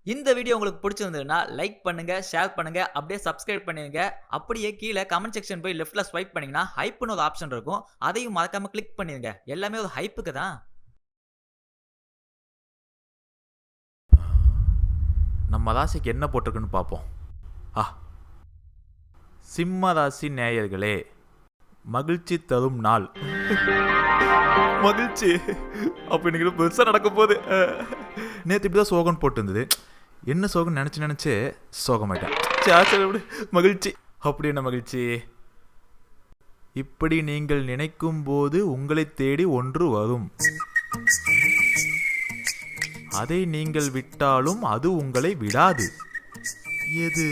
இந்த வீடியோ உங்களுக்கு பிடிச்சிருந்ததுன்னா லைக் பண்ணுங்க, ஷேர் பண்ணுங்க, அப்படியே சப்ஸ்கிரைப் பண்ணிடுங்க. அப்படியே கீழே கமெண்ட் செக்ஷன் போய் லெஃப்ட்ல ஸ்வைப் பண்ணீங்கன்னா ஹைப்னு ஒரு ஆப்ஷன் இருக்கும். அதையும் மறக்காம கிளிக் பண்ணிடுங்க. எல்லாமே ஒரு ஹைப்புக்கு தான். நம்ம ராசிக்கு என்ன போட்டிருக்குன்னு பார்ப்போம். சிம்ம ராசி நேயர்களே, மகிழ்ச்சி தரும் நாள். மகிழ்ச்சி அப்போ இன்னைக்கு பெருசாக நடக்க போகுது. நேற்று இப்படி தான் சோகம் போட்டுருந்தது. என்ன சோகம் நினச்சி சோகமாயிட்டேன். சரி மகிழ்ச்சி. அப்படி என்ன மகிழ்ச்சி? இப்படி நீங்கள் நினைக்கும் போது உங்களை தேடி ஒன்று வரும். அதை நீங்கள் விட்டாலும் அது உங்களை விடாது. எது?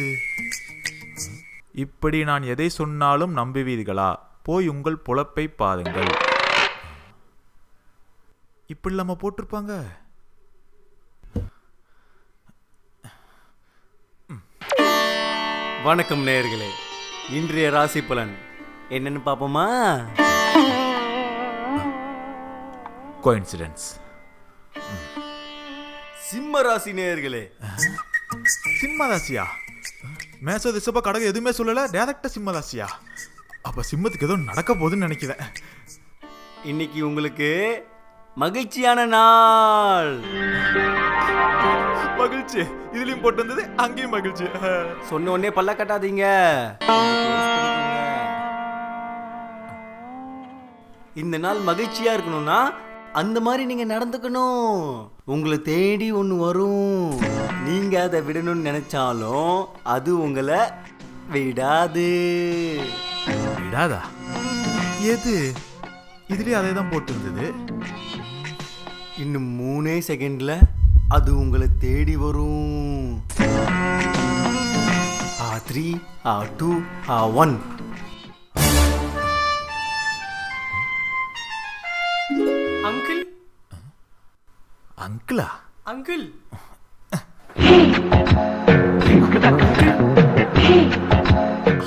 இப்படி நான் எதை சொன்னாலும் நம்புவீர்களா? போய் உங்கள் பொழப்பை பாருங்கள். இப்படி நம்ம போட்டிருப்பாங்க. வணக்கம் நேயர்களே, இன்றைய ராசி பலன் என்னன்னு பார்ப்போமா? கோஇன்சிடென்ஸ். சிம்ம ராசி நேயர்களே. சிம்ம ராசியா? மேச திசப்பா கடக எதுவுமே சொல்லல, டைரக்டா சிம்ம ராசியா? அப்ப சிம்மத்துக்கு ஏதோ நடக்க போகுதுன்னு நினைக்கிறேன். இன்னைக்கு உங்களுக்கு மகிழ்ச்சியான நாள். மகிழ்ச்சி. இதுலயும் போட்டு வந்தது, அங்கேயும் மகிழ்ச்சி. சொன்ன உடனே பல்ல கட்டாதீங்க. இந்த நாள் மகிழ்ச்சியா இருக்கணும்னா அந்த மாதிரி நீங்க நடந்துக்கணும். உங்களை தேடி ஒன்று வரும். நீங்க அதை விடணும்னு நினைச்சாலும் அது உங்களை விடாது. விடாதா? எது? இதுலயே அதே தான் போட்டு இருந்தது. இன்னும் 3 செகண்ட்ல அது உங்களை தேடி வரும். 3, 2, 1. அங்கிள். அங்கிளா? Uncle.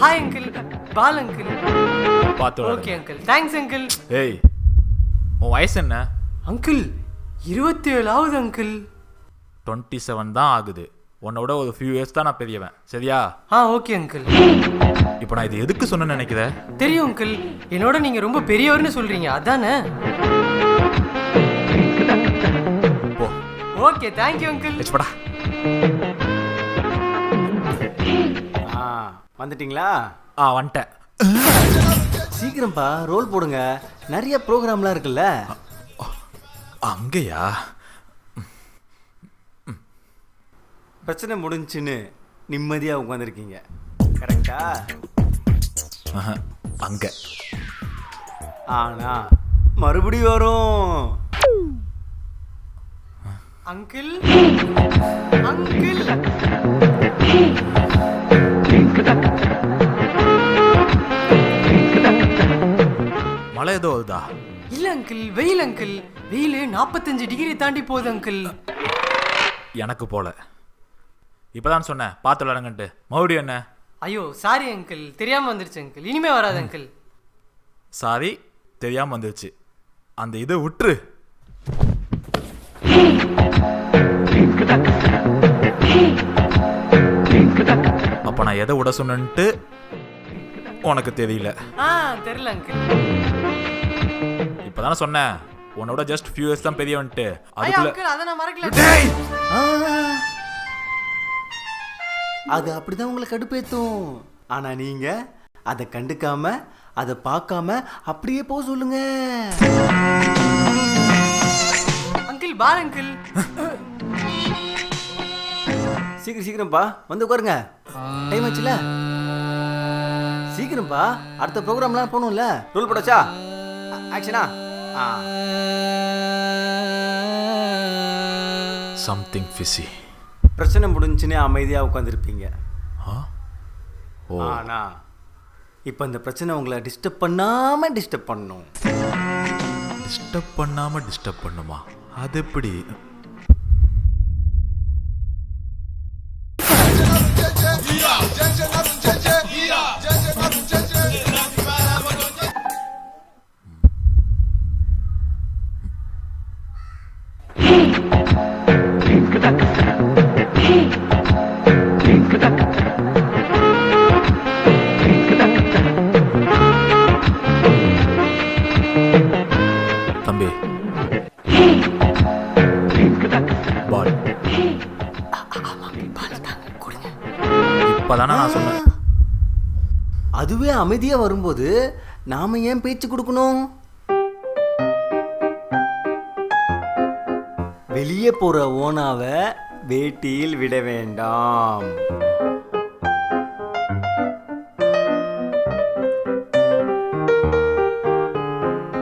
Hi uncle. Ball uncle. பார்த்து. Okay uncle. Thanks uncle. ஏய், உன் வயசு என்ன? Uncle 27 uncle. 27 தான் ஆகுது. உன்னோட ஒரு ஃபியூ இயர்ஸ் தான் நான் பெரியவன், சரியா? Okay uncle. இப்போ நான் இது எதுக்கு சொன்னேன்னு நினைக்கிறேன்? தெரியும் அங்கிள், என்னோட நீங்க ரொம்ப பெரியவர்னு சொல்றீங்க, அதானே? போ. Okay, thank you uncle. லட்சுமடா. வந்துட்டீங்களா? வந்துட்டேன். சீக்கிரம்ப்பா, ரோல் போடுங்க. நிறைய ப்ரோக்ராம்லாம் இருக்குல்ல. அங்கேயா? பிரச்சனை முடிஞ்சுன்னு நிம்மதியா உட்காந்துருக்கீங்க, கரெக்டா? அங்க. ஆனா மறுபடியும் வரும். அங்கிள். அங்கிள். மழை ஏதோ வருதா? இல்ல அங்கிள், வெயில் அங்கிள். வெயில் 45 டிகிரி தாண்டி போகுது அங்கிள். எனக்கு போல. இப்பதான் சொன்னேன் பார்த்து விளாடுங்கன்ட்டு. மறுபடியும் என்ன? ஐயோ சாரி அங்கிள், தெரியாம வந்துருச்சு அங்கிள். இனிமே வராது அங்கிள். சாரி, தெரியாம வந்துருச்சு. அந்த இதை விட்டுரு. அப்ப நான் எதை விட சொன்னேன்ட்டு உனக்கு தெரியல. தெரியல அங்கிள். இப்பதானே சொன்னேன் உன்னோட ஜஸ்ட் ஃபியூ இயர்ஸ் தான் பெரியவன்ட்டு. அதுக்குள்ள அத நான் மறக்கல. அது அப்படிதான் உங்களை கடுப்பேத்தும். ஆனா நீங்க அதை கண்டுக்காம, அதை பார்க்காம அப்படியே போக சொல்லுங்க. Uncle, ball uncle. சீக்கிரம்ப்பா வந்து உட்காருங்க. டைம் ஆச்சுல, சீக்கிரம்ப்பா. அடுத்த ப்ரோக்ராம்லாம் போகணும்ல. ரோல் போடாச்சா? ஆக்ஷனா? Something fishy. பிரச்சனை முடிஞ்சுன்னே அமைதியாக உட்காந்துருப்பீங்க. ஆனா இப்போ இந்த பிரச்சனை உங்களை டிஸ்டர்ப் பண்ணும். டிஸ்டர்ப் பண்ணுமா? அது எப்படி? அப்பதானே நான் சொன்னேன். அதுவே அமைதியா வரும்போது நாம ஏன் பேச்சு கொடுக்கணும்? வெளியே போற ஓனாவை வேட்டியில் விட வேண்டாம்.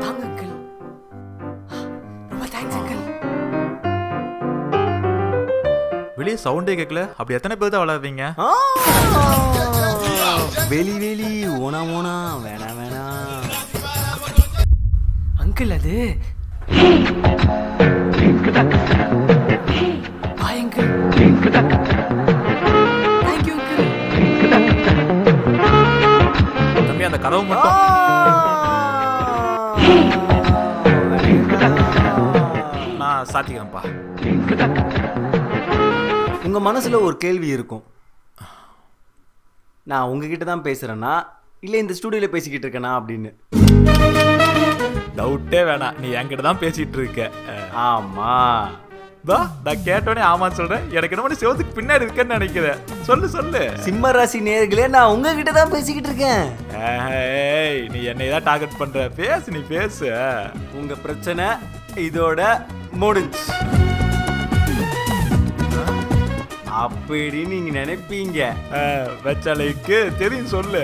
தாங்க அங்கிள். ரொம்ப தேங்க்ஸ் அங்கிள். வெளியே சவுண்டே கேட்கல. அப்படி எத்தனை பேர் தான் வளர்றீங்க? ஆ! வெளி வெளி ஓனா ஓனா வேணாம் வேணாம். அங்கிள் அது பாய் அங்கிள். Thank you uncle. தம்பி அந்த கதவு ஆ! மட்டும். நான் சாத்திக்கிறேன்ப்பா. உங்க மனசுல ஒரு கேள்வி இருக்கும். நான் உங்ககிட்ட தான் பேசுறேன்னா இல்ல இந்த ஸ்டூடியோல பேசிக்கிட்டு இருக்கேனா அப்படின்னு. டவுட்டே வேணாம், நீ என்கிட்ட தான் பேசிட்டு இருக்க. ஆமா. நான் கேட்டோடனே ஆமான்னு சொல்றேன். எனக்கு என்ன சிவத்துக்கு பின்னாடி இருக்கேன்னு நினைக்கிறேன். சொல்லு சொல்லு. சிம்ம ராசி நேயர்களே, நான் உங்ககிட்ட தான் பேசிக்கிட்டு இருக்கேன். ஏய், நீ என்னை தான் டார்கெட் பண்ற. பேசு, நீ பேசு. உங்க பிரச்சனை இதோட முடிஞ்சு அப்படி நீங்க நினைப்பீங்க. வெச்சலைக்கு தெரியும், சொல்லு.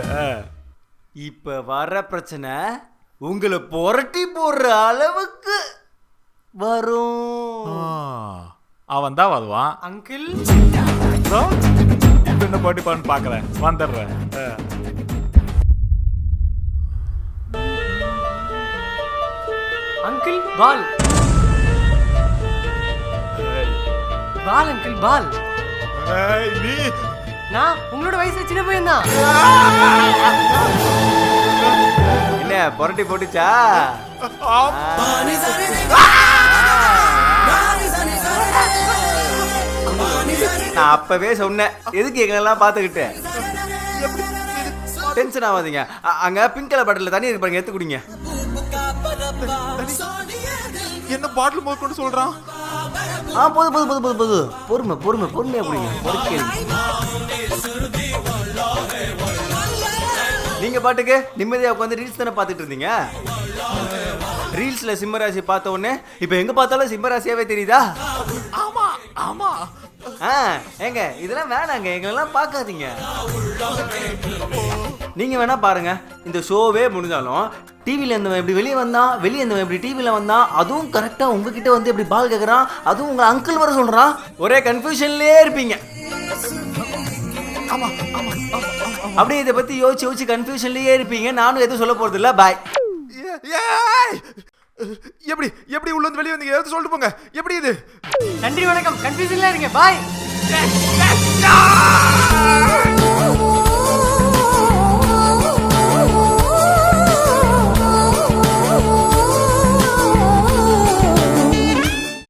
இப்ப வர்ற பிரச்சனை உங்களை புரட்டி போடுற அளவுக்கு வரும். அவன் தான் வருவான். அங்கிள் இப்ப என்ன போட்டிப்பான்னு பாக்குறேன். வந்துடுறேன். Uncle ball. Ball uncle ball. நீ நான் உங்களோட வயசுல சின்ன பையன் தான். என்ன புரட்டி போட்டுச்சா? நான் அப்பவே சொன்னேன், எதுக்கு எங்களெல்லாம் பார்த்துக்கிட்டேன். டென்ஷன் ஆகாதீங்க. அங்க பிங்க் கலர் பாட்டில் தண்ணி இருக்கு பாருங்க, எடுத்து குடிங்க. என்ன பாட்டில் போய் கொண்டு சொல்றான்? போதும் போதும் போதும் போதும் போதும். பொறுமை பொறுமை பொறுமையா குடிங்க. நீங்க பாட்டுக்கு நிம்மதியா உட்காந்து ரீல்ஸ் தானே பார்த்துட்டு இருந்தீங்க. ரீல்ஸ்ல சிம்மராசி பார்த்த உடனே இப்ப எங்க பார்த்தாலும் சிம்மராசியாவே தெரியுதா? ஆமா ஆமா. ஏங்க இதெல்லாம் வேணாங்க, எங்களெல்லாம் பார்க்காதீங்க. நீங்க வேணா பாருங்க, இந்த ஷோவே முடிஞ்சாலும் டிவில இருந்தவன் எப்படி வெளியே வந்தான், வெளியே இருந்தவன் எப்படி டிவில வந்தான், அதுவும் கரெக்டா உங்ககிட்ட வந்து எப்படி பால் கேட்கறான், அதுவும் உங்க அங்கிள் வர சொல்றான். ஒரே கன்ஃபியூஷன்லயே இருப்பீங்க. அப்படியே இதை பத்தி யோசிச்சு யோசிச்சு கன்ஃபியூஷன்லயே இருப்பீங்க. நானும் எதுவும் சொல்ல போறது இல்ல. பாய். எப்படி எப்படி உள்ள வந்து வெளியே வந்தீங்க? எடுத்து சொல்லிட்டு போங்க. எப்படி இது? நன்றி வணக்கம். கன்ஃபியூஷன்ல இருங்க. பாய்.